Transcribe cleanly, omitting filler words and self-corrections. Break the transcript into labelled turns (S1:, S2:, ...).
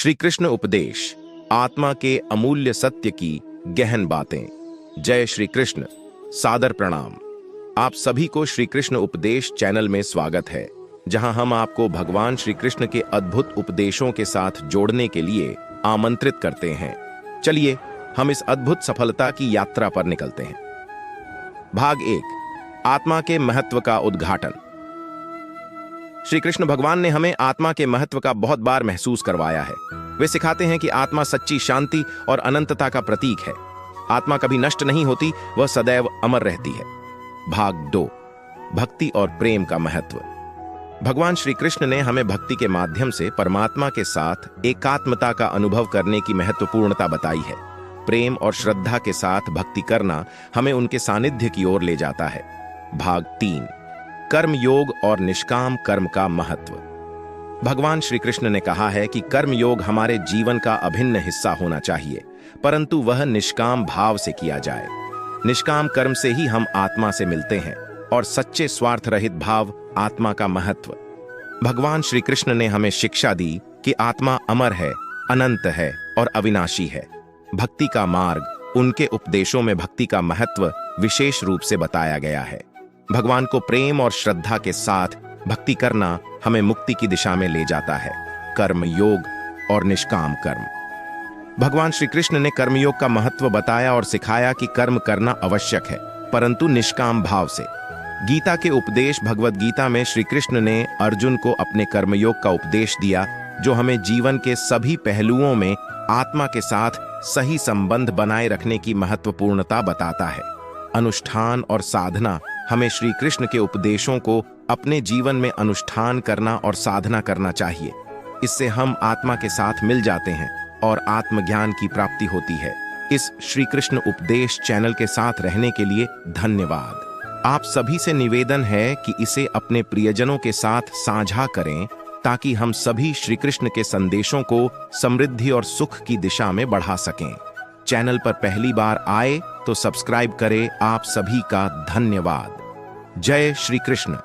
S1: श्री कृष्ण उपदेश, आत्मा के अमूल्य सत्य की गहन बातें। जय श्री कृष्ण। सादर प्रणाम। आप सभी को श्री कृष्ण उपदेश चैनल में स्वागत है, जहां हम आपको भगवान श्री कृष्ण के अद्भुत उपदेशों के साथ जोड़ने के लिए आमंत्रित करते हैं। चलिए हम इस अद्भुत सफलता की यात्रा पर निकलते हैं। भाग 1, आत्मा के महत्व का उद्घाटन। श्री कृष्ण भगवान ने हमें आत्मा के महत्व का बहुत बार महसूस करवाया है। वे सिखाते हैं कि आत्मा सच्ची शांति और अनंतता का प्रतीक है। आत्मा कभी नष्ट नहीं होती, वह सदैव अमर रहती है। भाग 2, भक्ति और प्रेम का महत्व। भगवान श्री कृष्ण ने हमें भक्ति के माध्यम से परमात्मा के साथ एकात्मता का अनुभव करने की महत्वपूर्णता बताई है। प्रेम और श्रद्धा के साथ भक्ति करना हमें उनके सानिध्य की ओर ले जाता है। भाग 3, कर्म योग और निष्काम कर्म का महत्व। भगवान श्री कृष्ण ने कहा है कि कर्म योग हमारे जीवन का अभिन्न हिस्सा होना चाहिए, परंतु वह निष्काम भाव से किया जाए। निष्काम कर्म से ही हम आत्मा से मिलते हैं और सच्चे स्वार्थ रहित भाव आत्मा का महत्व। भगवान श्री कृष्ण ने हमें शिक्षा दी कि आत्मा अमर है, अनंत है और अविनाशी है। भक्ति का मार्ग, उनके उपदेशों में भक्ति का महत्व विशेष रूप से बताया गया है। भगवान को प्रेम और श्रद्धा के साथ भक्ति करना हमें मुक्ति की दिशा में ले जाता है। कर्म योग और निष्काम कर्म। भगवान श्री कृष्ण ने कर्मयोग का महत्व बताया और सिखाया कि कर्म करना आवश्यक है, परंतु निष्काम भाव से। गीता के उपदेश, भगवद गीता में श्री कृष्ण ने अर्जुन को अपने कर्मयोग का उपदेश दिया, जो हमें जीवन के सभी पहलुओं में आत्मा के साथ सही संबंध बनाए रखने की महत्वपूर्णता बताता है। अनुष्ठान और साधना, हमें श्री कृष्ण के उपदेशों को अपने जीवन में अनुष्ठान करना और साधना करना चाहिए। इससे हम आत्मा के साथ मिल जाते हैं और आत्मज्ञान की प्राप्ति होती है। इस श्री कृष्ण उपदेश चैनल के साथ रहने के लिए धन्यवाद। आप सभी से निवेदन है कि इसे अपने प्रियजनों के साथ साझा करें, ताकि हम सभी श्री कृष्ण के संदेशों को समृद्धि और सुख की दिशा में बढ़ा सकें। चैनल पर पहली बार आए तो सब्सक्राइब करें। आप सभी का धन्यवाद। जय श्री कृष्ण।